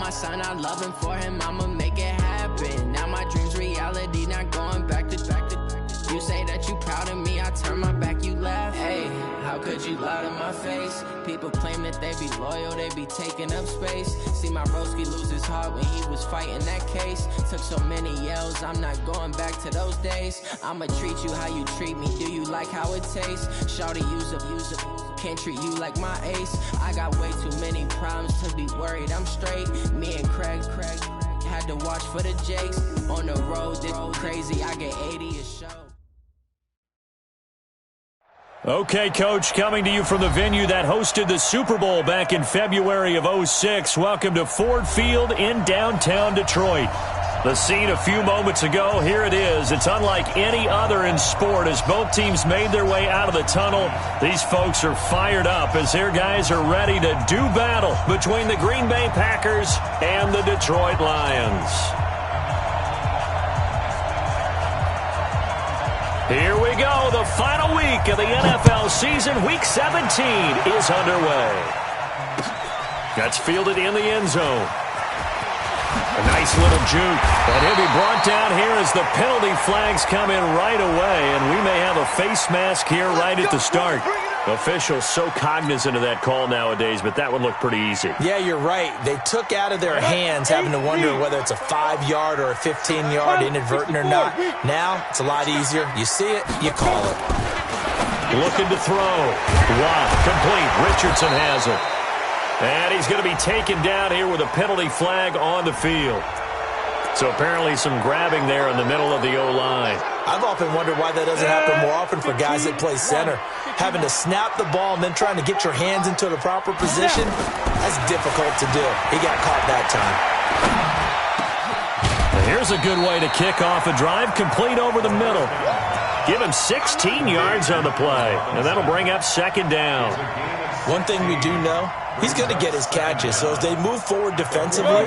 my son, I love him, for him, I'ma make it happen. Now my dream's reality, not going back to. You say that you proud of me, I turn my back, you laugh. Hey, how could you lie to my face? People claim that they be loyal, they be taking up space. See my broski lose his heart when he was fighting that case. Took so many yells, I'm not going back to those days. I'ma treat you how you treat me, do you like how it tastes? Shawty, use up, can't treat you like my ace. I got way too many problems to be worried, I'm straight. Me and Craig had to watch for the Jakes. On the road, this crazy, I get 80 a show. Okay, Coach, coming to you from the venue that hosted the Super Bowl back in February of '06. Welcome to Ford Field in downtown Detroit. The scene a few moments ago, here it is. It's unlike any other in sport as both teams made their way out of the tunnel. These folks are fired up as their guys are ready to do battle between the Green Bay Packers and the Detroit Lions. Here we go. The final week of the NFL season. Week 17 is underway. That's fielded in the end zone. A nice little juke. And he'll be brought down here as the penalty flags come in right away. And we may have a face mask here right at the start. Officials so cognizant of that call nowadays, but that one looked pretty easy. Yeah, you're right. They took out of their hands having to wonder whether it's a 5-yard or a 15-yard inadvertent or not. Now, it's a lot easier. You see it, you call it. Looking to throw. Wow, complete. Richardson has it. And he's going to be taken down here with a penalty flag on the field. So apparently some grabbing there in the middle of the O-line. I've often wondered why that doesn't happen more often for guys that play center. Having to snap the ball and then trying to get your hands into the proper position, that's difficult to do. He got caught that time. Here's a good way to kick off a drive, complete over the middle. Give him 16 yards on the play, and that'll bring up second down. One thing we do know, he's going to get his catches. So as they move forward defensively,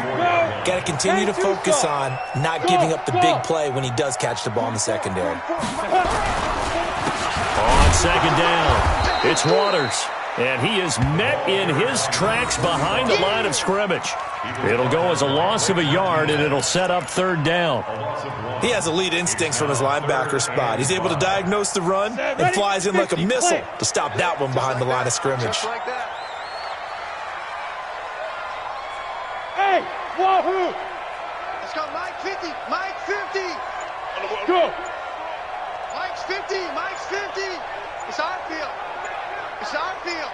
got to continue to focus on not giving up the big play when he does catch the ball in the secondary. On second down, it's Waters. And he is met in his tracks behind the line of scrimmage. It'll go as a loss of a yard, and it'll set up third down. He has elite instincts from his linebacker spot. He's able to diagnose the run and flies in like a missile to stop that one behind the line of scrimmage. Hey, wahoo! Let's go, Mike 50, Mike 50. Go. Mike's 50, Mike's 50. It's our field. It's our field.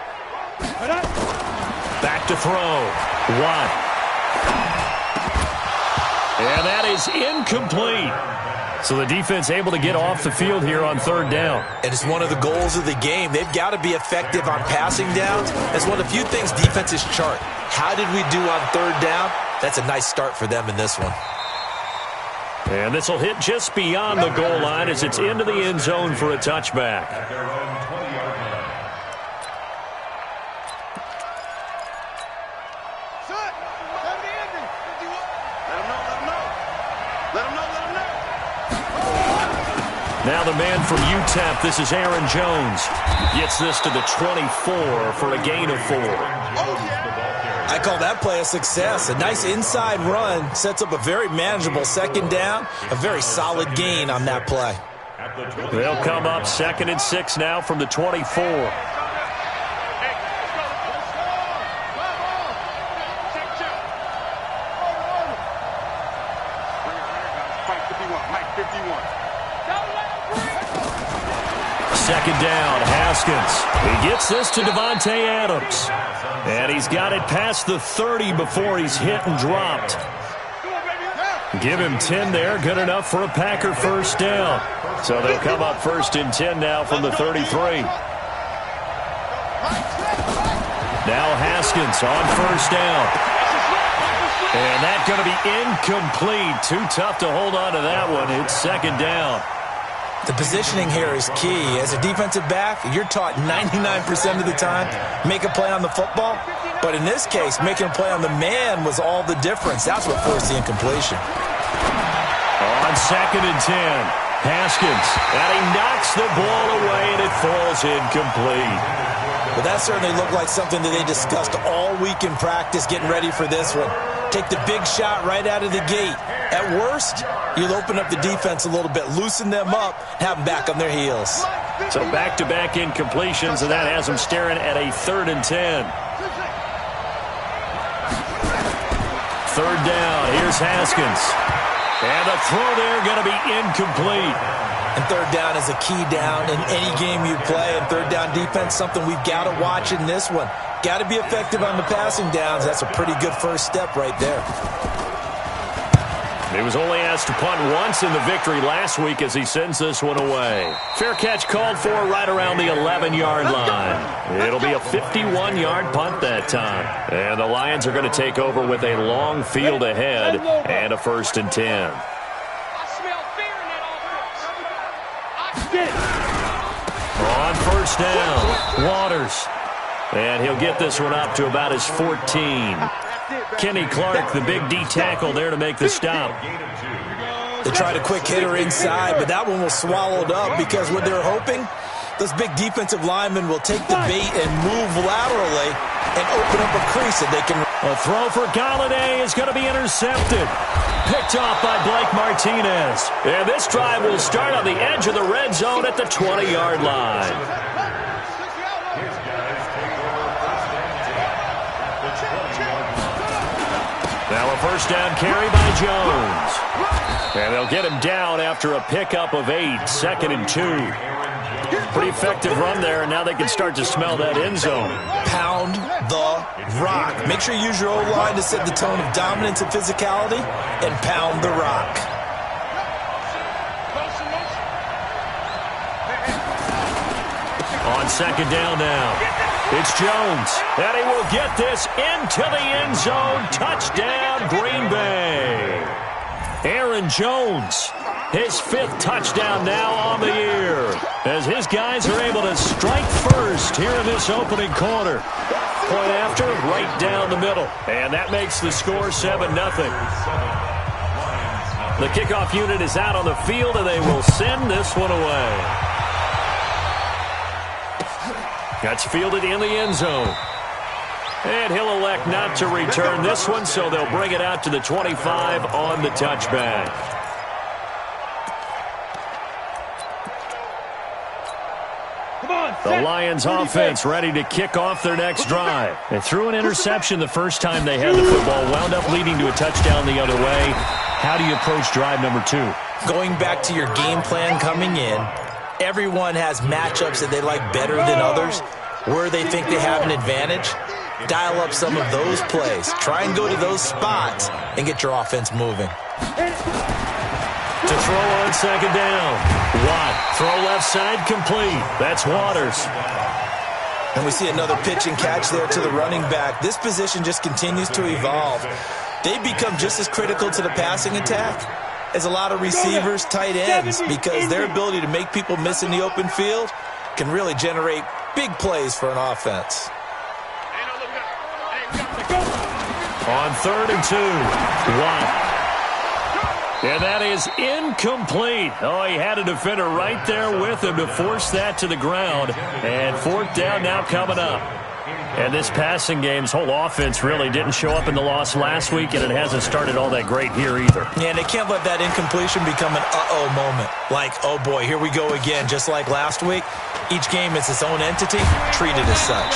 Back to throw. Watt. And that is incomplete. So the defense able to get off the field here on third down. And it's one of the goals of the game. They've got to be effective on passing downs. That's one of the few things defenses chart. How did we do on third down? That's a nice start for them in this one. And this will hit just beyond the goal line as it's into the end zone for a touchback. Now the man from UTEP, this is Aaron Jones. Gets this to the 24 for a gain of 4. I call that play a success. A nice inside run sets up a very manageable second down. A very solid gain on that play. They'll come up 2nd and 6 now from the 24. Second down, Haskins. He gets this to Devontae Adams. And he's got it past the 30 before he's hit and dropped. Give him 10 there, good enough for a Packer first down. So they'll come up 1st and 10 now from the 33. Now Haskins on first down. And that's going to be incomplete. Too tough to hold on to that one. It's second down. The positioning here is key. As a defensive back, you're taught 99% of the time, make a play on the football. But in this case, making a play on the man was all the difference. That's what forced the incompletion. On 2nd and 10, Haskins. And he knocks the ball away, and it falls incomplete. But that certainly looked like something that they discussed all week in practice, getting ready for this one. Take the big shot right out of the gate. At worst, you'll open up the defense a little bit, loosen them up, have them back on their heels. So back-to-back incompletions, and that has them staring at a 3rd and 10. 3rd down. Here's Haskins. And the throw there going to be incomplete. And 3rd down is a key down in any game you play. And 3rd down defense, something we've got to watch in this one. Got to be effective on the passing downs. That's a pretty good first step right there. He was only asked to punt once in the victory last week as he sends this one away. Fair catch called for right around the 11-yard line. It'll be a 51-yard punt that time. And the Lions are going to take over with a long field ahead and a 1st and 10. On 1st down, Waters. And he'll get this one up to about his 14. Kenny Clark, the big D tackle there to make the stop. They tried a quick hitter inside, but that one was swallowed up because what they're hoping, those big defensive linemen will take the bait and move laterally and open up a crease that they can. A throw for Galladay is going to be intercepted. Picked off by Blake Martinez. And this drive will start on the edge of the red zone at the 20-yard line. Now a 1st down carry by Jones. And they'll get him down after a pickup of 8, 2nd and 2. Pretty effective run there, and now they can start to smell that end zone. Pound the rock. Make sure you use your O-line to set the tone of dominance and physicality, and pound the rock. On 2nd down now. It's Jones, and he will get this into the end zone. Touchdown, Green Bay. Aaron Jones, his 5th touchdown now on the year, as his guys are able to strike first here in this opening quarter. Point after, right down the middle, and that makes the score 7-0. The kickoff unit is out on the field, and they will send this one away. That's fielded in the end zone. And he'll elect not to return this one, so they'll bring it out to the 25 on the touchback. The Lions offense ready to kick off their next drive. They threw an interception the first time they had the football, wound up leading to a touchdown the other way. How do you approach drive number 2? Going back to your game plan coming in, everyone has matchups that they like better than others, where they think they have an advantage. Dial up some of those plays. Try and go to those spots and get your offense moving. To throw on 2nd down. Watt, throw left side, complete. That's Waters. And we see another pitch and catch there to the running back. This position just continues to evolve. They become just as critical to the passing attack as a lot of receivers, tight ends, because their ability to make people miss in the open field can really generate big plays for an offense. On 3rd and 2, Watt. And that is incomplete. Oh, he had a defender right there with him to force that to the ground. And 4th down now coming up. And this passing game's whole offense really didn't show up in the loss last week, and it hasn't started all that great here either. Yeah, and they can't let that incompletion become an uh-oh moment. Like, oh boy, here we go again. Just like last week, each game is its own entity, treated as such.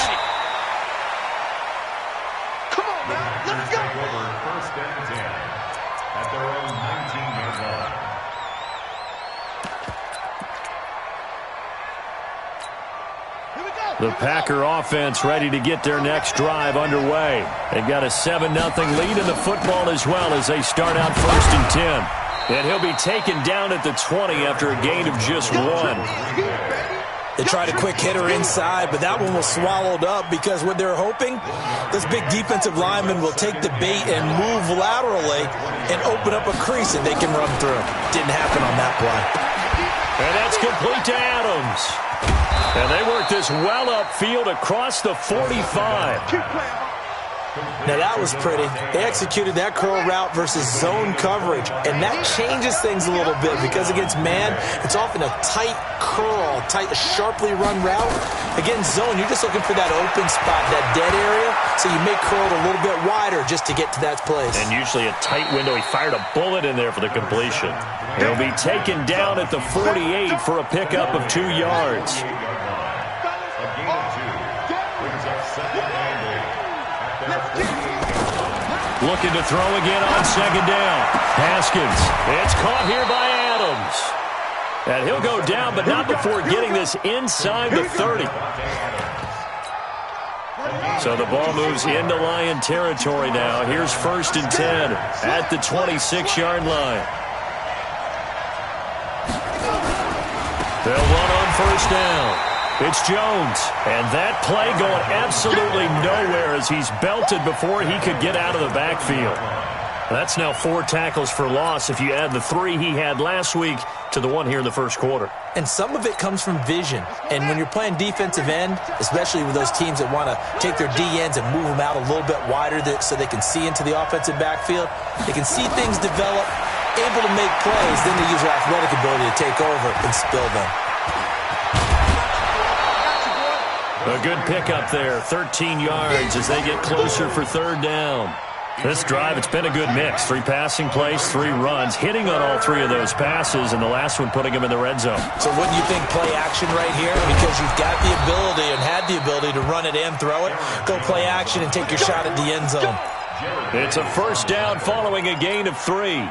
Come on, man. Let's go. 1st and 10 at their own 19-yard line. The Packer offense ready to get their next drive underway. They've got a 7-0 lead in the football as well as they start out 1st and 10. And he'll be taken down at the 20 after a gain of just 1. They tried a quick hitter inside, but that one was swallowed up because what they're hoping, this big defensive lineman will take the bait and move laterally and open up a crease that they can run through. Didn't happen on that play. And that's complete to Adams. And they work this well upfield across the 45. Now that was pretty. They executed that curl route versus zone coverage, and that changes things a little bit because against man, it's often a tight curl, sharply run route. Against zone, you're just looking for that open spot, that dead area, so you make curl a little bit wider just to get to that place. And usually a tight window. He fired a bullet in there for the completion. He'll be taken down at the 48 for a pickup of 2 yards. Looking to throw again on second down. Haskins. It's caught here by Adams. And he'll go down, but not before getting this inside the 30. So the ball moves into Lion territory now. Here's 1st and 10 at the 26-yard line. They'll run on 1st down. It's Jones, and that play going absolutely nowhere as he's belted before he could get out of the backfield. That's now 4 tackles for loss if you add the 3 he had last week to the 1 here in the first quarter. And some of it comes from vision. And when you're playing defensive end, especially with those teams that want to take their D ends and move them out a little bit wider so they can see into the offensive backfield, they can see things develop, able to make plays, then they use their athletic ability to take over and spill them. A good pickup there, 13 yards as they get closer for 3rd down. This drive, it's been a good mix. 3 passing plays, 3 runs, hitting on all 3 of those passes, and the last one putting them in the red zone. So wouldn't you think play action right here? Because you've got the ability and had the ability to run it and throw it. Go play action and take your shot at the end zone. It's a 1st down following a gain of 3.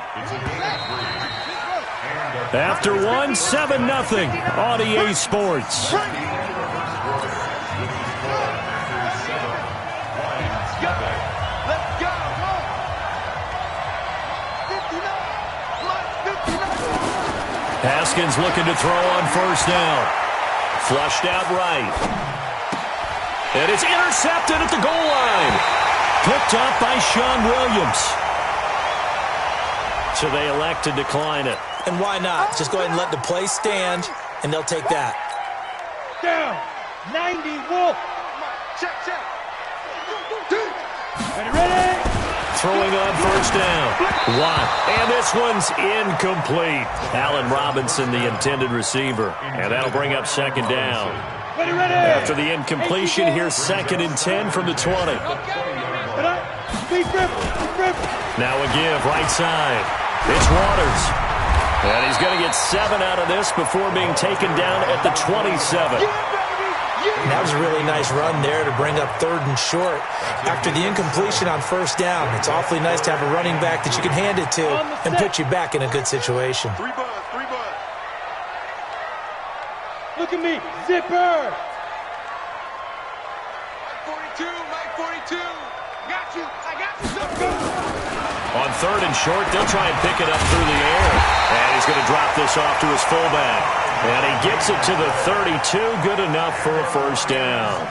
After 1, 7-0 on EA Sports. Haskins looking to throw on 1st down. Flushed out right. And it's intercepted at the goal line. Picked up by Sean Williams. So they elect to decline it. And why not? Just go ahead and let the play stand, and they'll take that. Down. 90 Wolf. Check. Ready? Throwing on 1st down. Watt. And this one's incomplete. Allen Robinson, the intended receiver. And that'll bring up 2nd down. Ready. After the incompletion, here's 2nd and 10 from the 20. Now a give, right side. It's Waters. And he's going to get 7 out of this before being taken down at the 27. That was a really nice run there to bring up 3rd and short. After the incompletion on 1st down, it's awfully nice to have a running back that you can hand it to and put you back in a good situation. 3 bud. Look at me, zipper. Mike 42. Got you. I got you. On 3rd and short, they'll try and pick it up through the air. And he's going to drop this off to his fullback. And he gets it to the 32, good enough for a 1st down.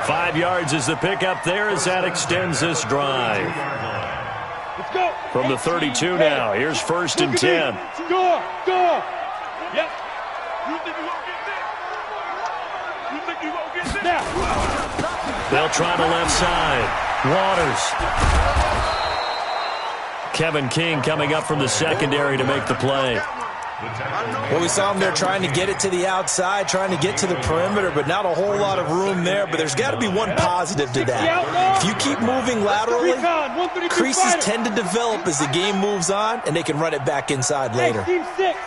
5 yards is the pickup there as that extends this drive. Let's go. From the 32 now, here's 1st and 10. Go. Yep. You think you won't get this? Now. They'll try the left side. Waters. Kevin King coming up from the secondary to make the play. Well, we saw him there trying to get it to the outside, trying to get to the perimeter, but not a whole lot of room there. But there's got to be one positive to that. If you keep moving laterally, creases tend to develop as the game moves on, and they can run it back inside later. Team 6.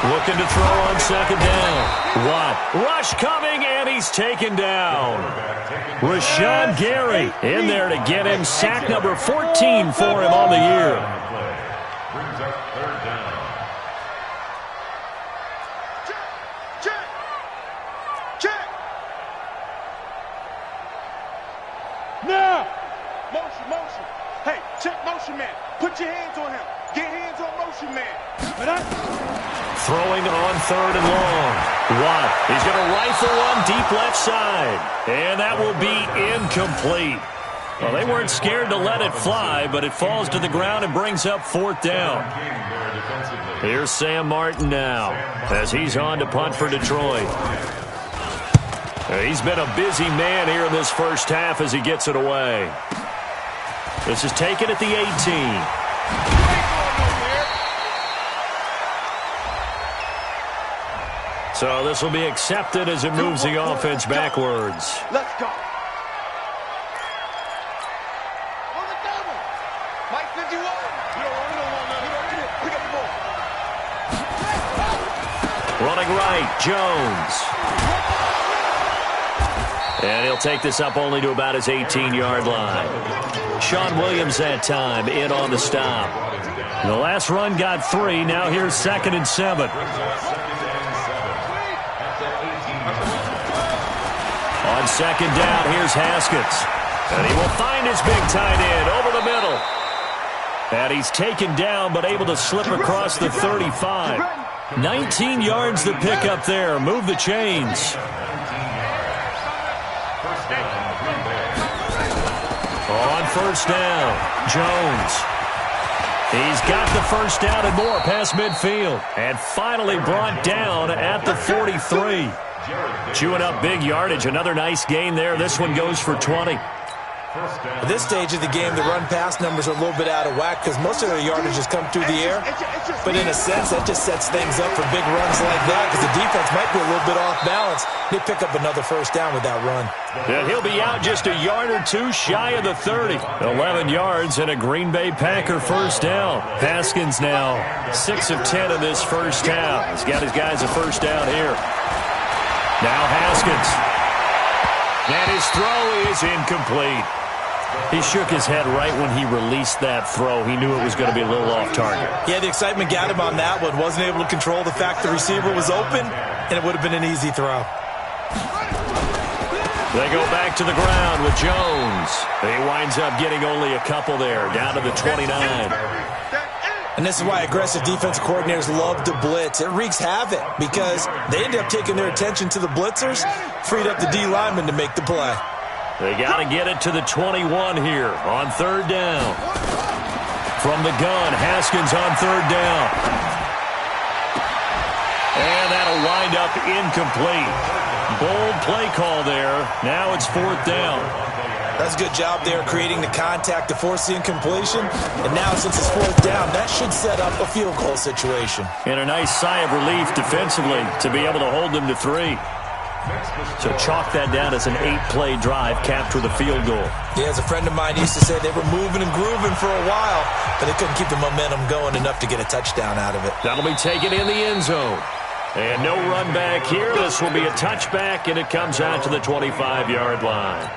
Looking to throw on 2nd down. Watt. Rush coming, and he's taken down. Rashawn Gary in there to get him. Sack number 14 for him on the year. Brings up 3rd down. Check. Now. Motion. Hey, check motion man. Put your hands on him. Get hands on motion man. Throwing on 3rd and long. Watt. He's going to rifle one deep left side. And that will be incomplete. Well, they weren't scared to let it fly, but it falls to the ground and brings up 4th down. Here's Sam Martin now as he's on to punt for Detroit. He's been a busy man here in this first half as he gets it away. This is taken at the 18. So this will be accepted as it moves the offense backwards. Let's go. On the double. Mike 51. Running right, Jones. And he'll take this up only to about his 18-yard line. Sean Williams that time in on the stop. The last run got 3. Now here's 2nd and 7. On 2nd down, here's Haskins. And he will find his big tight end over the middle. And he's taken down but able to slip across the 35. 19 yards to pick up there. Move the chains. On 1st down, Jones. He's got the 1st down and more past midfield. And finally brought down at the 43. Chewing up big yardage. Another nice gain there. This one goes for 20. At this stage of the game, the run-pass numbers are a little bit out of whack because most of their yardage has come through the air. But in a sense, that just sets things up for big runs like that because the defense might be a little bit off balance. They pick up another 1st down with that run. And he'll be out just a yard or 2 shy of the 30. 11 yards and a Green Bay Packer 1st down. Haskins now 6 of 10 in this first half. He's got his guys a 1st down here. Now Haskins. And his throw is incomplete. He shook his head right when he released that throw. He knew it was going to be a little off target. Yeah, the excitement got him on that one. Wasn't able to control the fact the receiver was open, and it would have been an easy throw. They go back to the ground with Jones. He winds up getting only a couple there, down to the 29. And this is why aggressive defensive coordinators love to blitz. It wreaks havoc because they end up taking their attention to the blitzers, freed up the D lineman to make the play. They got to get it to the 21 here on 3rd down. From the gun, Haskins on 3rd down. And that'll wind up incomplete. Bold play call there. Now it's 4th down. That's a good job there creating the contact to force the incompletion. And now since it's 4th down, that should set up a field goal situation. And a nice sigh of relief defensively to be able to hold them to 3. So chalk that down as an 8-play drive capped with a field goal. Yeah, as a friend of mine used to say, they were moving and grooving for a while, but they couldn't keep the momentum going enough to get a touchdown out of it. That'll be taken in the end zone. And no run back here. This will be a touchback, and it comes out to the 25-yard line.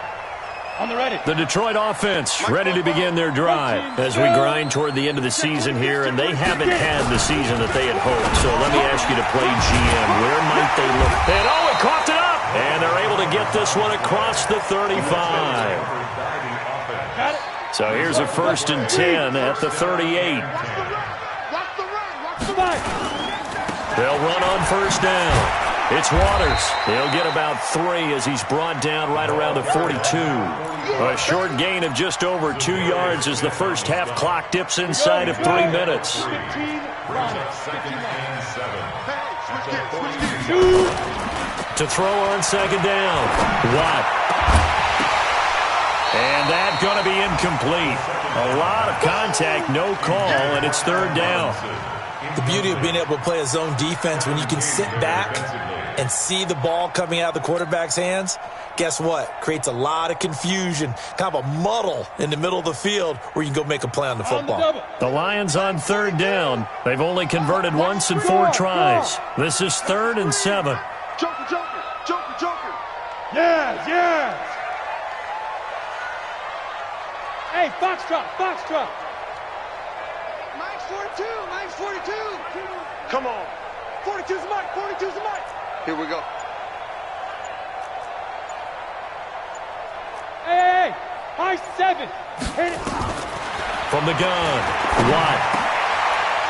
On the ready. The Detroit offense ready to begin their drive as we grind toward the end of the season here, and they haven't had the season that they had hoped. So let me ask you to play GM. Where might they look? And it coughed it up! And they're able to get this one across the 35. So here's a 1st and 10 at the 38. They'll run on 1st down. It's Waters. He'll get about 3 as he's brought down right around the 42. A short gain of just over 2 yards as the first half clock dips inside of 3 minutes. To throw on 2nd down. Watt. And that's going to be incomplete. A lot of contact, no call, and it's 3rd down. The beauty of being able to play a zone defense when you can sit back and see the ball coming out of the quarterback's hands, guess what? Creates a lot of confusion, kind of a muddle in the middle of the field where you can go make a play on the football. The Lions on 3rd down. They've only converted once in 4 tries. This is 3rd and 7. Joker, Joker, Joker, Joker. Yes, yes. Hey, Foxtrot, Foxtrot. Mike's 42, Mike's 42. Come on. 42's Mike, 42's Mike. Here we go. Hey, hey, high 7. Hit it. From the gun, Watt.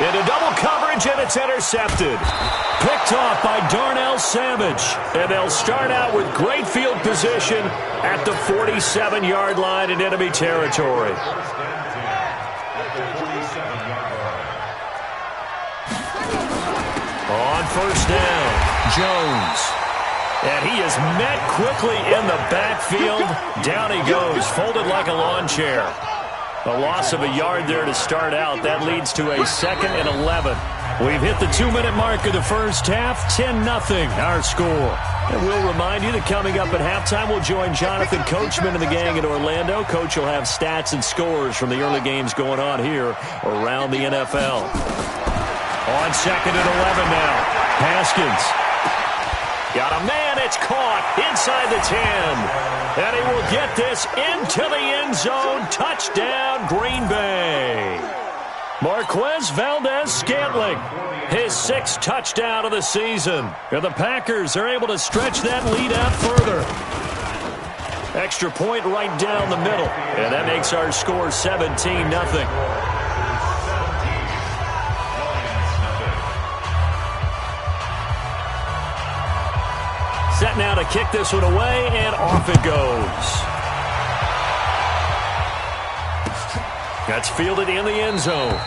Into double coverage, and it's intercepted. Picked off by Darnell Savage. And they'll start out with great field position at the 47-yard line in enemy territory. On 1st down, Jones. And he is met quickly in the backfield. Down he goes, folded like a lawn chair. A loss of a yard there to start out. That leads to a 2nd and 11. We've hit the 2-minute mark of the first half. 10-0 our score. And we'll remind you that coming up at halftime, we'll join Jonathan Coachman and the gang in Orlando. Coach will have stats and scores from the early games going on here around the NFL. On 2nd and 11 now. Haskins. Got a man, it's caught inside the 10. And he will get this into the end zone. Touchdown, Green Bay. Marquez Valdez-Scantling, his 6th touchdown of the season. And the Packers are able to stretch that lead out further. Extra point right down the middle. And that makes our score 17-0. Set now to kick this one away, and off it goes. That's fielded in the end zone.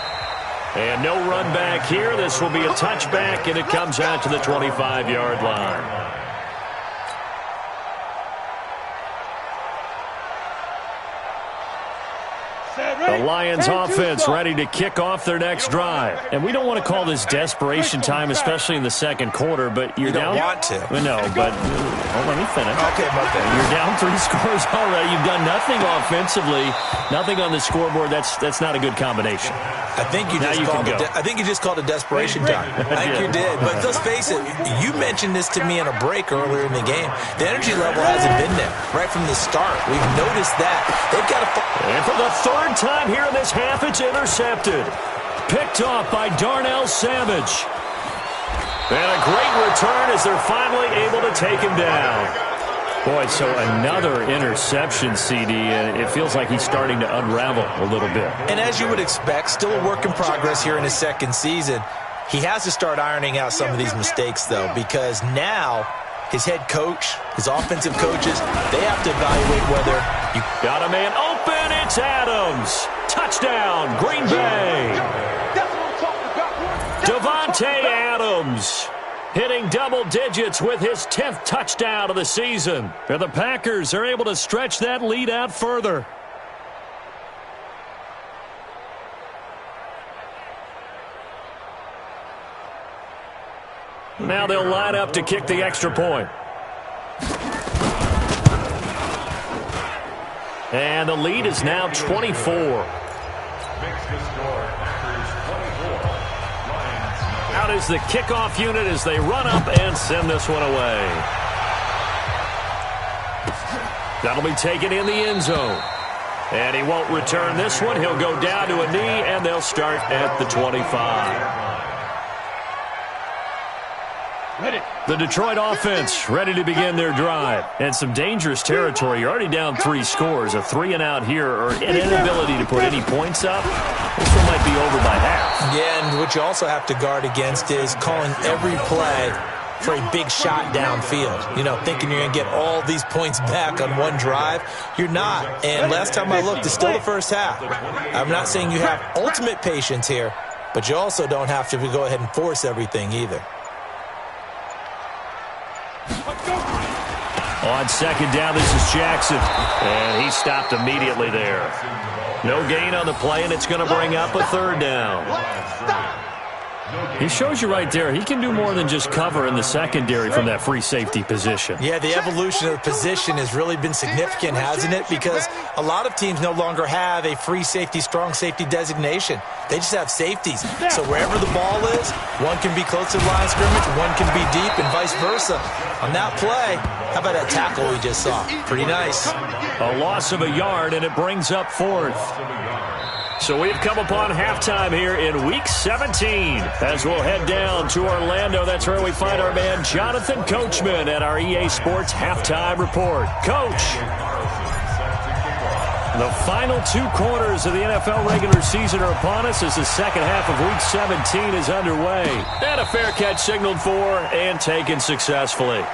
And no run back here. This will be a touchback, and it comes out to the 25-yard line. The Lions offense ready to kick off their next drive. And we don't want to call this desperation time, especially in the second quarter, but you're down. You don't want to. No, but let me finish. Okay, my bad. You're down 3 scores already. You've done nothing offensively, nothing on the scoreboard. That's not a good combination. I think you just called it desperation time. I think you did. But let's face it, you mentioned this to me in a break earlier in the game. The energy level hasn't been there right from the start. We've noticed that. They've got to... And for the 3rd time here in this half, it's intercepted. Picked off by Darnell Savage. And a great return as they're finally able to take him down. Boy, so another interception, CD. It feels like he's starting to unravel a little bit. And as you would expect, still a work in progress here in his 2nd season. He has to start ironing out some of these mistakes, though, because now his head coach, his offensive coaches, they have to evaluate whether you got a man open. It's Adams. Touchdown, Green Bay. Devontae Adams hitting double digits with his 10th touchdown of the season. And the Packers are able to stretch that lead out further. Now they'll line up to kick the extra point. And the lead is now 24. Out is the kickoff unit as they run up and send this one away. That'll be taken in the end zone. And he won't return this one. He'll go down to a knee, and they'll start at the 25. The Detroit offense ready to begin their drive. And some dangerous territory. You're already down 3 scores. A 3-and-out here or an inability to put any points up. This one might be over by half. Yeah, and what you also have to guard against is calling every play for a big shot downfield. You know, thinking you're going to get all these points back on one drive. You're not. And last time I looked, it's still the first half. I'm not saying you have ultimate patience here, but you also don't have to go ahead and force everything either. On 2nd down, this is Jackson. And he stopped immediately there. No gain on the play, and it's going to bring up a 3rd down. He shows you right there, he can do more than just cover in the secondary from that free safety position. Yeah, the evolution of the position has really been significant, hasn't it? Because a lot of teams no longer have a free safety, strong safety designation. They just have safeties. So wherever the ball is, one can be close to the line of scrimmage, one can be deep, and vice versa. On that play, how about that tackle we just saw? Pretty nice. A loss of a yard, and it brings up 4th. So we've come upon halftime here in Week 17. As we'll head down to Orlando, that's where we find our man Jonathan Coachman at our EA Sports Halftime Report. Coach, the final 2 quarters of the NFL regular season are upon us as the second half of Week 17 is underway. And a fair catch signaled for and taken successfully.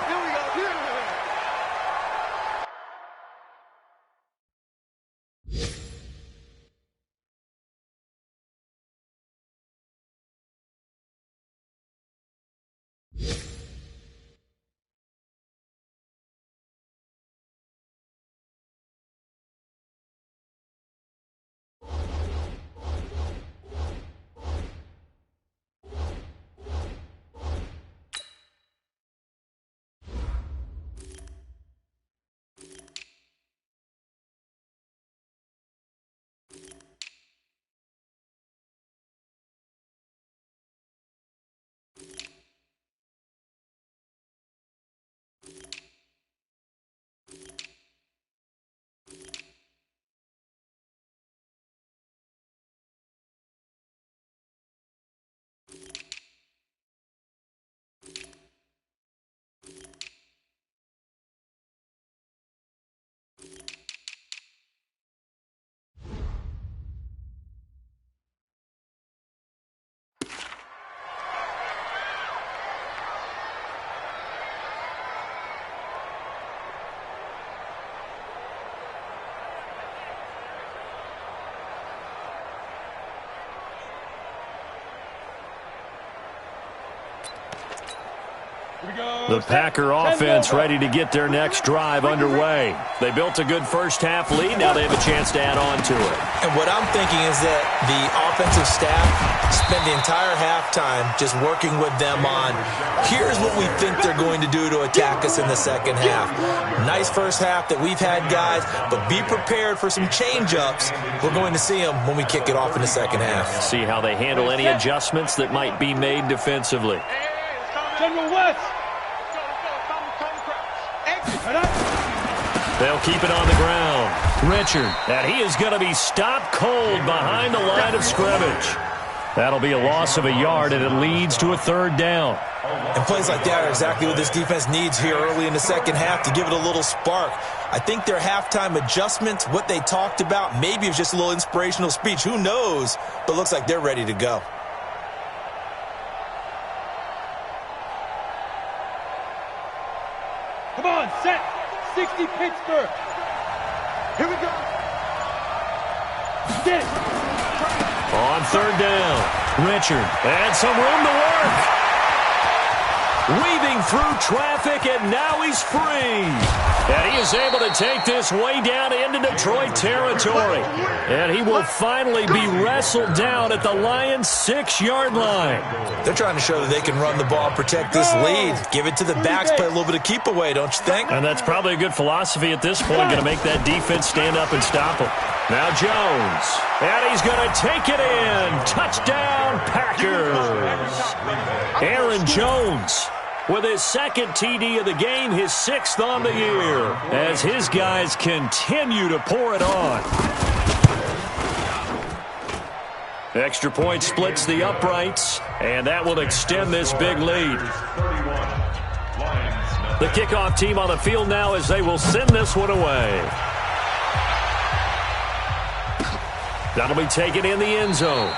The Packer offense ready to get their next drive underway. They built a good first-half lead. Now they have a chance to add on to it. And what I'm thinking is that the offensive staff spend the entire halftime just working with them on, here's what we think they're going to do to attack us in the second half. Nice first half that we've had, guys, but be prepared for some change-ups. We're going to see them when we kick it off in the second half. See how they handle any adjustments that might be made defensively. General West. They'll keep it on the ground. Richard, and he is going to be stopped cold behind the line of scrimmage. That'll be a loss of a yard, and it leads to a third down. And plays like that are exactly what this defense needs here early in the second half to give it a little spark. I think their halftime adjustments, what they talked about, maybe it was just a little inspirational speech. Who knows? But looks like they're ready to go. Come on, set. 60 Pittsburgh. Here we go. Get it. On third down, Richard, and some room to work. Weaving through traffic, and now he's free. And he is able to take this way down into Detroit territory. And he will finally be wrestled down at the Lions' 6-yard line. They're trying to show that they can run the ball, protect this lead. Give it to the backs, play a little bit of keep away, don't you think? And that's probably a good philosophy at this point, going to make that defense stand up and stop him. Now Jones, and he's going to take it in. Touchdown, Packers. Aaron Jones with his second TD of the game, his 6th on the year, as his guys continue to pour it on. Extra point splits the uprights, and that will extend this big lead. The kickoff team on the field now as they will send this one away. That'll be taken in the end zone.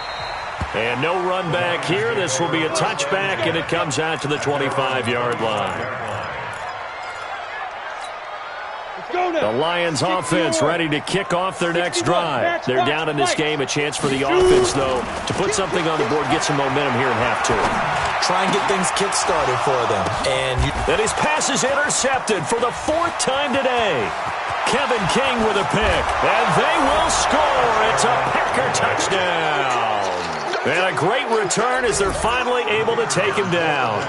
And no run back here. This will be a touchback, and it comes out to the 25-yard line. The Lions offense ready to kick off their next drive. They're down in this game. A chance for the offense, though, to put something on the board, get some momentum here in half two. Try and get things kick-started for them. And his pass is intercepted for the 4th time today. Kevin King with a pick, and they will score. It's a Packer touchdown. And a great return as they're finally able to take him down.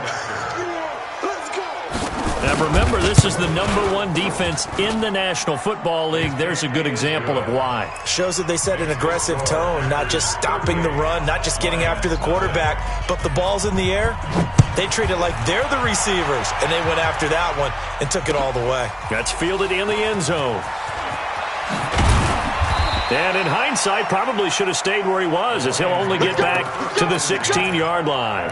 Now remember, this is the #1 defense in the National Football League. There's a good example of why. Shows that they set an aggressive tone, not just stopping the run, not just getting after the quarterback, but the ball's in the air. They treat it like they're the receivers, and they went after that one and took it all the way. That's fielded in the end zone. And in hindsight, probably should have stayed where he was, as he'll only get back to the 16-yard line.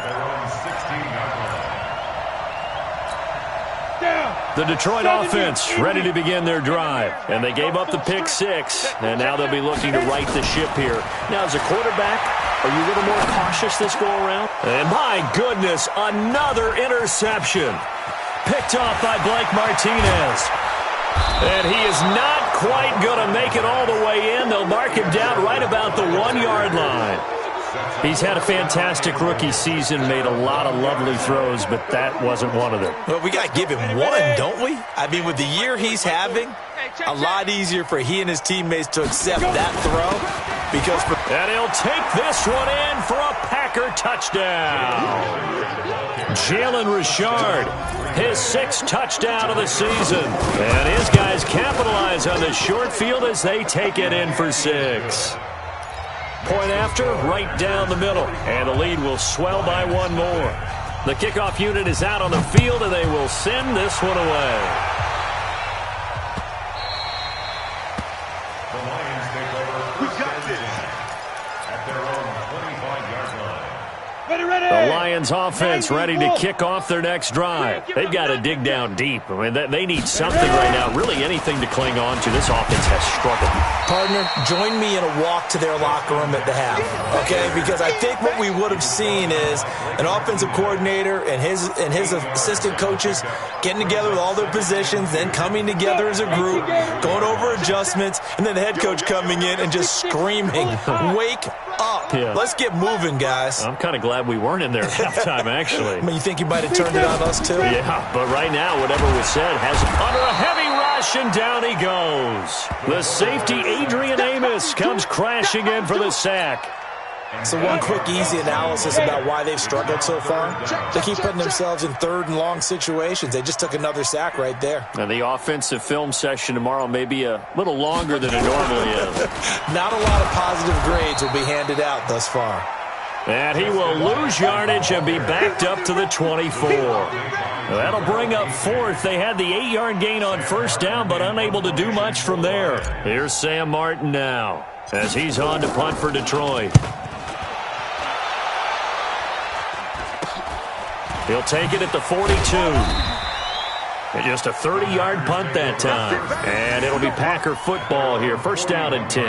The Detroit offense ready to begin their drive. And they gave up the pick 6, and now they'll be looking to right the ship here. Now, as a quarterback, are you a little more cautious this go-around? And my goodness, another interception. Picked off by Blake Martinez. And he is not quite going to make it all the way in. They'll mark him down right about the 1-yard line. He's had a fantastic rookie season, made a lot of lovely throws, but that wasn't one of them. Well, we got to give him one, don't we? I mean, with the year he's having, a lot easier for he and his teammates to accept that throw. And he'll take this one in for a Packer touchdown. Jalen Richard, his 6th touchdown of the season. And his guys capitalize on the short field as they take it in for 6. Point after, right down the middle. And the lead will swell by one more. The kickoff unit is out on the field, and they will send this one away. The Lions take over. We got this. At their own 25-yard line. The Lions offense ready to kick off their next drive. They've got to dig down deep. I mean, they need something right now, really anything to cling on to. This offense has struggled. Partner, join me in a walk to their locker room at the half, okay? Because I think what we would have seen is an offensive coordinator and his assistant coaches getting together with all their positions, then coming together as a group, going over adjustments, and then the head coach coming in and just screaming, wake up. Yeah. Let's get moving, guys. I'm kind of glad we weren't in there at halftime, actually. I mean, you think you might have turned it on us, too? Yeah, but right now, whatever was said has him under a heavy rush, and down he goes. The safety, Adrian Amos, comes crashing in for the sack. So one quick, easy analysis about why they've struggled so far. They keep putting themselves in third and long situations. They just took another sack right there. And the offensive film session tomorrow may be a little longer than it normally is. Not a lot of positive grades will be handed out thus far. And he will lose yardage and be backed up to the 24. That'll bring up fourth. They had the 8-yard gain on first down, but unable to do much from there. Here's Sam Martin now as he's on to punt for Detroit. He'll take it at the 42. And just a 30-yard punt that time. And it'll be Packer football here. First down and 10.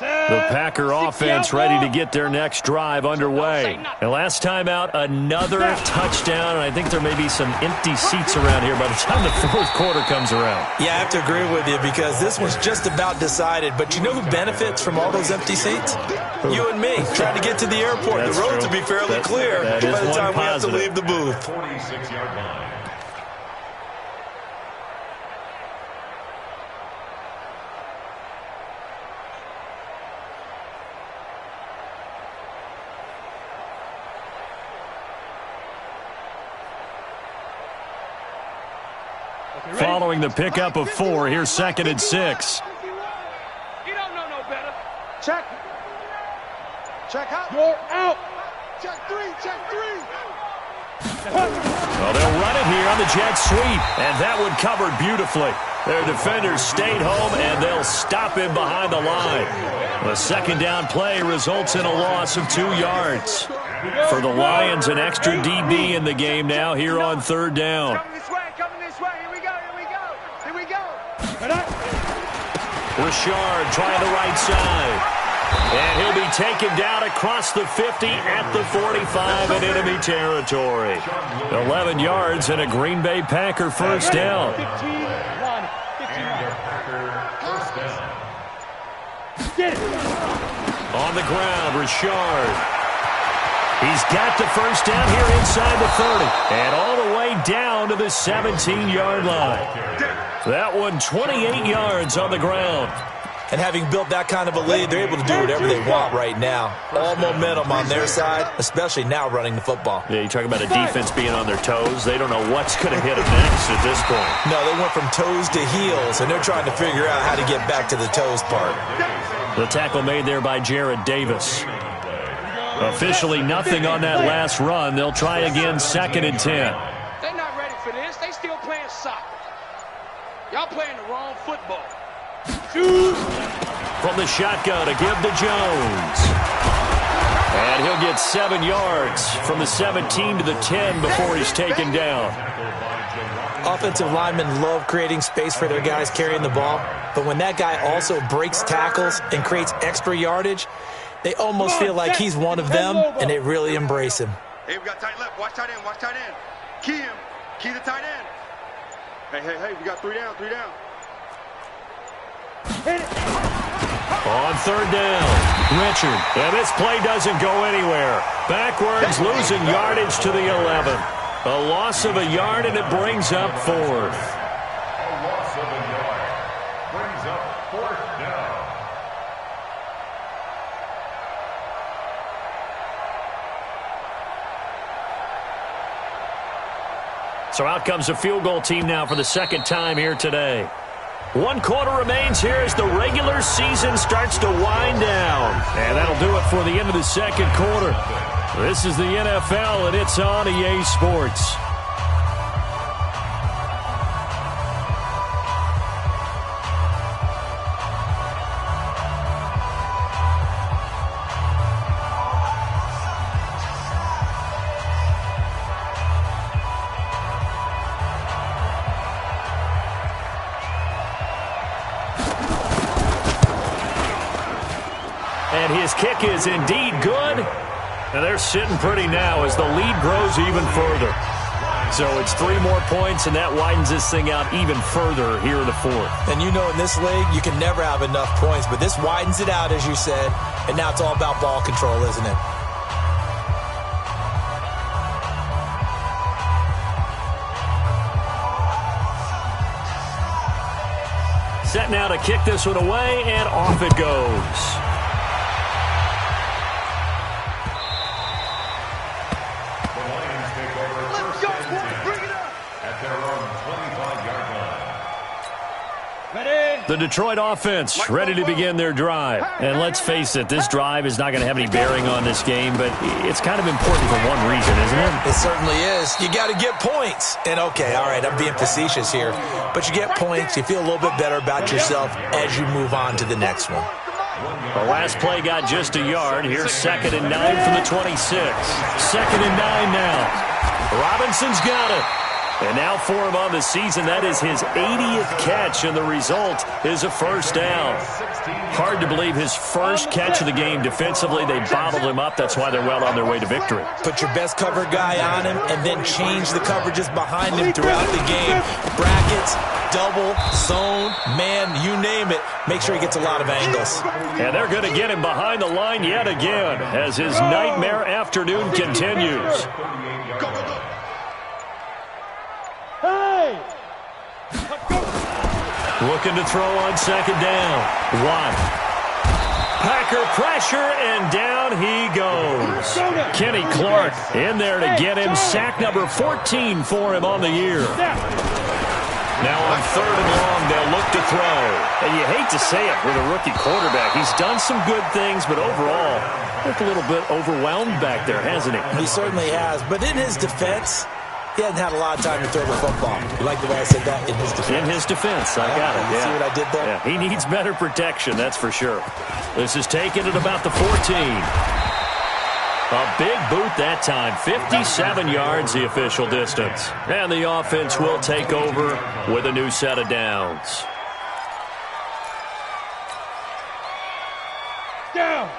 The Packer offense ready to get their next drive underway. And last time out, another touchdown. And I think there may be some empty seats around here by the time the fourth quarter comes around. Yeah, I have to agree with you because this one's just about decided. But you know who benefits from all those empty seats? You and me, trying to get to the airport. That's the roads true. will be fairly clear by the time we have to leave the booth. 46-yard line. Following the pickup of 4, here's second and 6. You don't know no better. Check. Check out. You're out. Check 3. Check 3. Well, they'll run it here on the jet sweep. And that one covered beautifully. Their defenders stayed home, and they'll stop him behind the line. The second down play results in a loss of 2 yards. For the Lions, an extra DB in the game now here on third down. Coming this way. Coming this way. Here we go. Here we go. Here we go. Richard trying the right side. And he'll be taken down across the 50 at the 45 in enemy territory. 11 yards and a Green Bay Packer first down. On the ground, Richard. He's got the first down here inside the 30. And all the way down to the 17-yard line. That one 28 yards on the ground. And having built that kind of a lead, they're able to do whatever they want right now. All momentum on their side, especially now running the football. Yeah, you talk about a defense being on their toes. They don't know what's going to hit them next at this point. No, they went from toes to heels, and they're trying to figure out how to get back to the toes part. The tackle made there by Jared Davis. Officially nothing on that last run. They'll try again, second and 10. They're not ready for this. They still playing soccer. Y'all playing the wrong football. From the shotgun to give to Jones. And he'll get 7 yards from the 17 to the 10 before he's taken down. Offensive linemen love creating space for their guys carrying the ball, but when that guy also breaks tackles and creates extra yardage, they almost feel like he's one of them, and they really embrace him. Hey, we got tight left. Watch tight end. Watch tight end. Key him. Key the tight end. Hey, we got 3 down. 3 down. On third down, Richard. And this play doesn't go anywhere. Backwards, losing yardage to the 11. A loss of a yard, and it brings up fourth. A loss of a yard brings up fourth down. So out comes the field goal team now for the second time here today. 1 quarter remains here as the regular season starts to wind down. And that'll do it for the end of the second quarter. This is the NFL, and it's on EA Sports. And his kick is indeed good. And they're sitting pretty now as the lead grows even further. So it's 3 more points, and that widens this thing out even further here in the fourth. And you know in this league, you can never have enough points, but this widens it out, as you said, and now it's all about ball control, isn't it? Set now to kick this one away, and off it goes. The Detroit offense ready to begin their drive. And let's face it, this drive is not going to have any bearing on this game, but it's kind of important for one reason, isn't it? It certainly is. You got to get points. And, okay, all right, I'm being facetious here. But you get points, you feel a little bit better about yourself as you move on to the next one. The last play got just a yard. Here's 2nd and 9 from the 26. 2nd and 9 now. Robinson's got it. And now for him on the season, that is his 80th catch, and the result is a first down. Hard to believe his first catch of the game defensively. They bottled him up. That's why they're well on their way to victory. Put your best cover guy on him and then change the coverages behind him throughout the game. Brackets, double, zone, man, you name it. Make sure he gets a lot of angles. And they're going to get him behind the line yet again as his nightmare afternoon continues. Looking to throw on 2nd down. Watt. Packer pressure, and down he goes. Kenny Clark in there to get him. Sack number 14 for him on the year. Now on 3rd and long, they'll look to throw. And you hate to say it with a rookie quarterback. He's done some good things, but overall, looked a little bit overwhelmed back there, hasn't he? He certainly has. But in his defense, he hasn't had a lot of time to throw the football. You like the way I said that? In his defense. In his defense. I got it. You see what I did there? Yeah, he needs better protection, that's for sure. This is taken at about the 14. A big boot that time. 57 yards, the official distance. And the offense will take over with a new set of downs.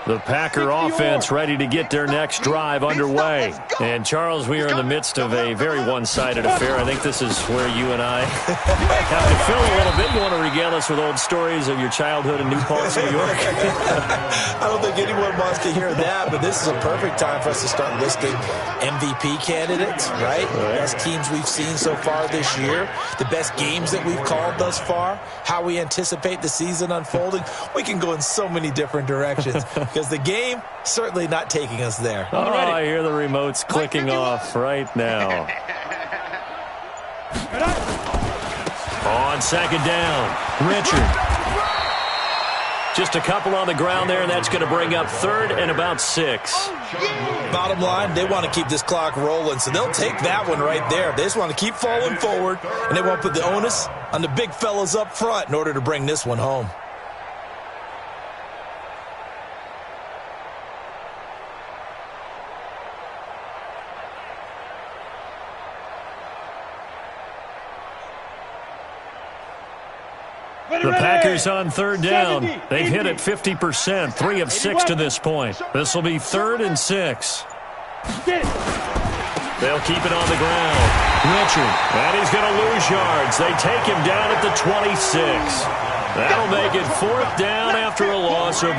The Packer offense ready to get their next drive underway. And, Charles, we are in the midst of a very one-sided affair. I think this is where you and I have to fill a little bit. You want to regale us with old stories of your childhood in New Paltz, New York? I don't think anyone wants to hear that, but this is a perfect time for us to start listing MVP candidates, right? The best teams we've seen so far this year, the best games that we've called thus far, how we anticipate the season unfolding. We can go in so many different directions. Because the game certainly not taking us there. Oh, I hear the remotes clicking off right now. On 2nd down, Richard. Just a couple on the ground there, and that's going to bring up 3rd and about 6. Bottom line, they want to keep this clock rolling, so they'll take that one right there. They just want to keep falling forward, and they want to put the onus on the big fellas up front in order to bring this one home. The Packers on 3rd down. They've hit it 50%, 3 of 6 to this point. This will be 3rd and 6. They'll keep it on the ground. Richard, and he's going to lose yards. They take him down at the 26. That'll make it 4th down after a loss of 1.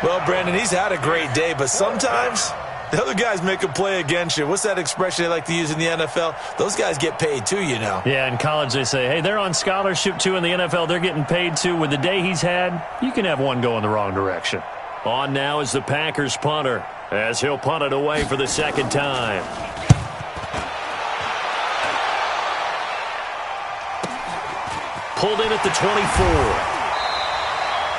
Well, Brandon, he's had a great day, but sometimes the other guys make a play against you. What's that expression they like to use in the NFL? Those guys get paid too, you know. Yeah, in college they say, hey, they're on scholarship too. In the NFL, they're getting paid too. With the day he's had, you can have one go in the wrong direction. On now is the Packers punter, as he'll punt it away for the 2nd time. Pulled in at the 24.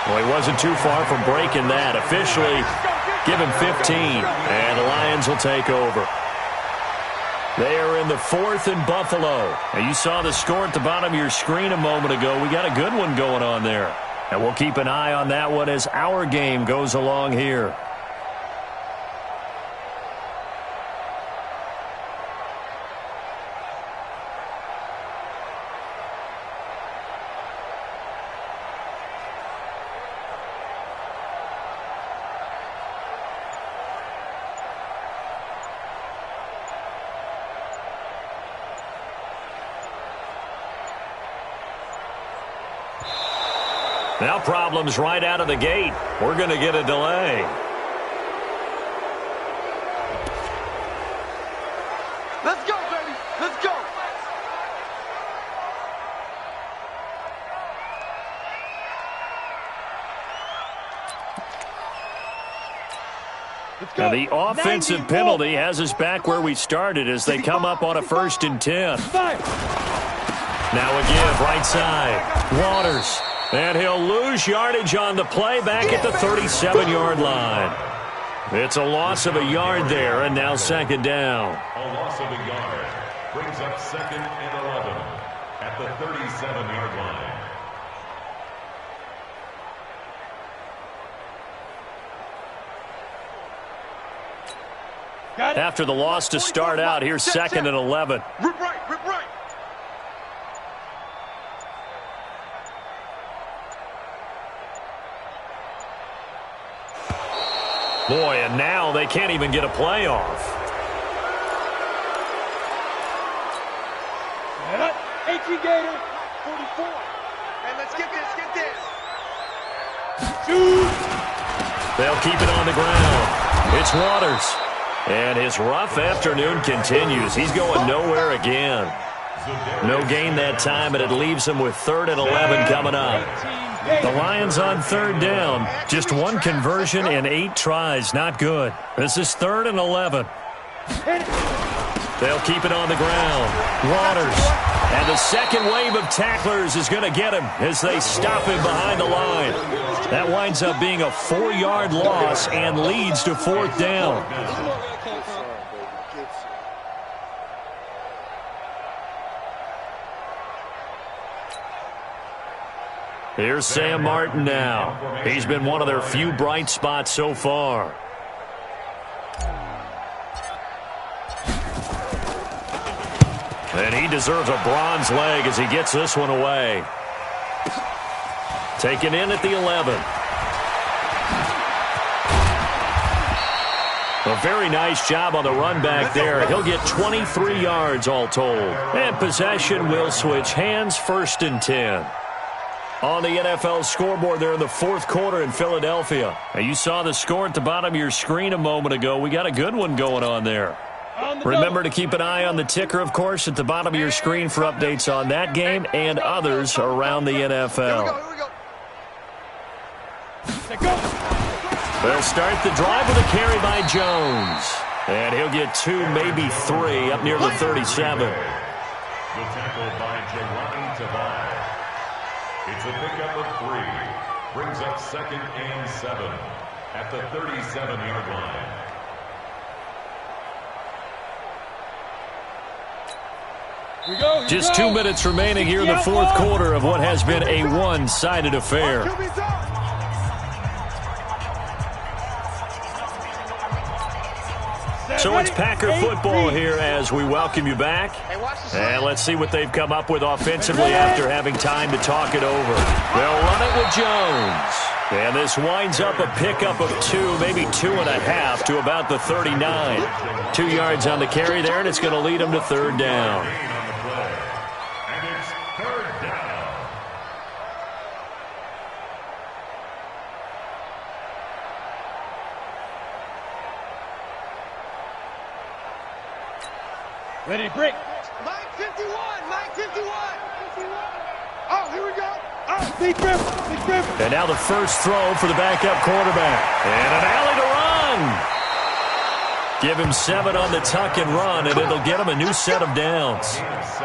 Well, he wasn't too far from breaking that. Officially, give him 15, and the Lions will take over. They are in the 4th and Buffalo. And you saw the score at the bottom of your screen a moment ago. We got a good one going on there. And we'll keep an eye on that one as our game goes along here. Now problems right out of the gate. We're going to get a delay. Let's go, baby. Let's go. Now the offensive penalty has us back where we started as they come up on a 1st and 10. Now a give right side. Waters. And he'll lose yardage on the play back at the 37-yard line. It's a loss of a yard there, and now 2nd down. A loss of a yard brings up 2nd and 11 at the 37-yard line. After the loss to start out, here's 2nd and 11. Rip right, rip right. Boy, and now they can't even get a play off. 18 Gator, 44. And let's get this, They'll keep it on the ground. It's Waters. And his rough afternoon continues. He's going nowhere again. No gain that time, and it leaves him with 3rd and 11 coming up. The Lions on 3rd down. Just 1 conversion and 8 tries. Not good. This is 3rd and 11. They'll keep it on the ground. Waters. And the second wave of tacklers is going to get him as they stop him behind the line. That winds up being a 4-yard loss and leads to 4th down. Here's Sam Martin now. He's been one of their few bright spots so far. And he deserves a bronze leg as he gets this one away. Taken in at the 11. A very nice job on the run back there. He'll get 23 yards all told. And possession will switch hands, 1st and 10. On the NFL scoreboard there in the 4th quarter in Philadelphia. Now, you saw the score at the bottom of your screen a moment ago. We got a good one going on there. Remember to keep an eye on the ticker, of course, at the bottom of your screen for updates on that game and others around the NFL. They'll start the drive with a carry by Jones. And he'll get 2, maybe 3 up near the 37. The tackle by Jelani Tavai. It's a pickup of 3. Brings up 2nd and 7 at the 37-yard line. Just 2 minutes remaining here in the 4th quarter of what has been a one-sided affair. So it's Packer football here as we welcome you back. And let's see what they've come up with offensively after having time to talk it over. They'll run it with Jones. And this winds up a pickup of 2, maybe 2.5 to about the 39. 2 yards on the carry there, and it's going to lead them to 3rd down. Ready, break. Mike 51, Mike 51. Oh, here we go. Oh, big rip, big rip. And now the first throw for the backup quarterback. And an alley to run. Give him 7 on the tuck and run, and it'll get him a new set of downs.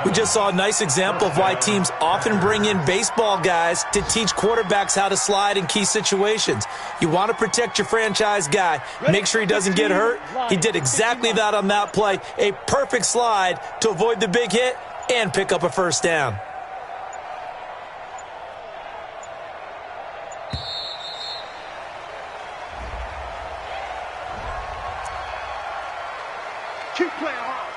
We just saw a nice example of why teams often bring in baseball guys to teach quarterbacks how to slide in key situations. You want to protect your franchise guy. Make sure he doesn't get hurt. He did exactly that on that play. A perfect slide to avoid the big hit and pick up a 1st down. Keep playing hard.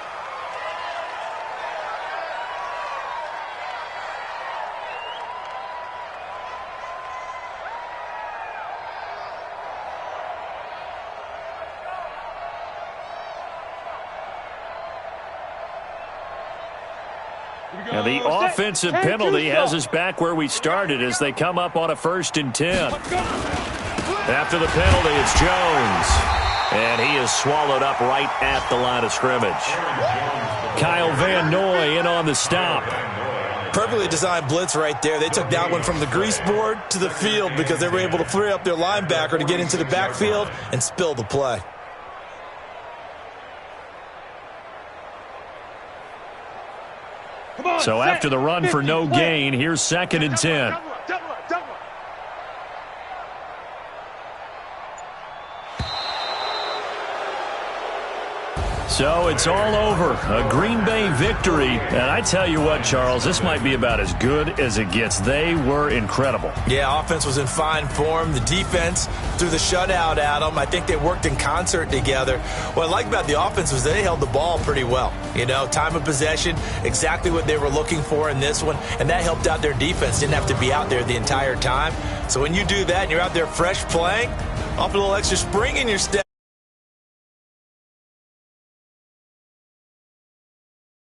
And the offensive penalty has us back where we started as they come up on a 1st and 10. After the penalty, it's Jones. And he is swallowed up right at the line of scrimmage. Kyle Van Noy in on the stop. Perfectly designed blitz right there. They took that one from the grease board to the field because they were able to free up their linebacker to get into the backfield and spill the play. So after the run for no gain, here's 2nd and 10. So it's all over. A Green Bay victory. And I tell you what, Charles, this might be about as good as it gets. They were incredible. Yeah, offense was in fine form. The defense threw the shutout at them. I think they worked in concert together. What I like about the offense was they held the ball pretty well. You know, time of possession, exactly what they were looking for in this one. And that helped out their defense. Didn't have to be out there the entire time. So when you do that and you're out there fresh playing, off a little extra spring in your step.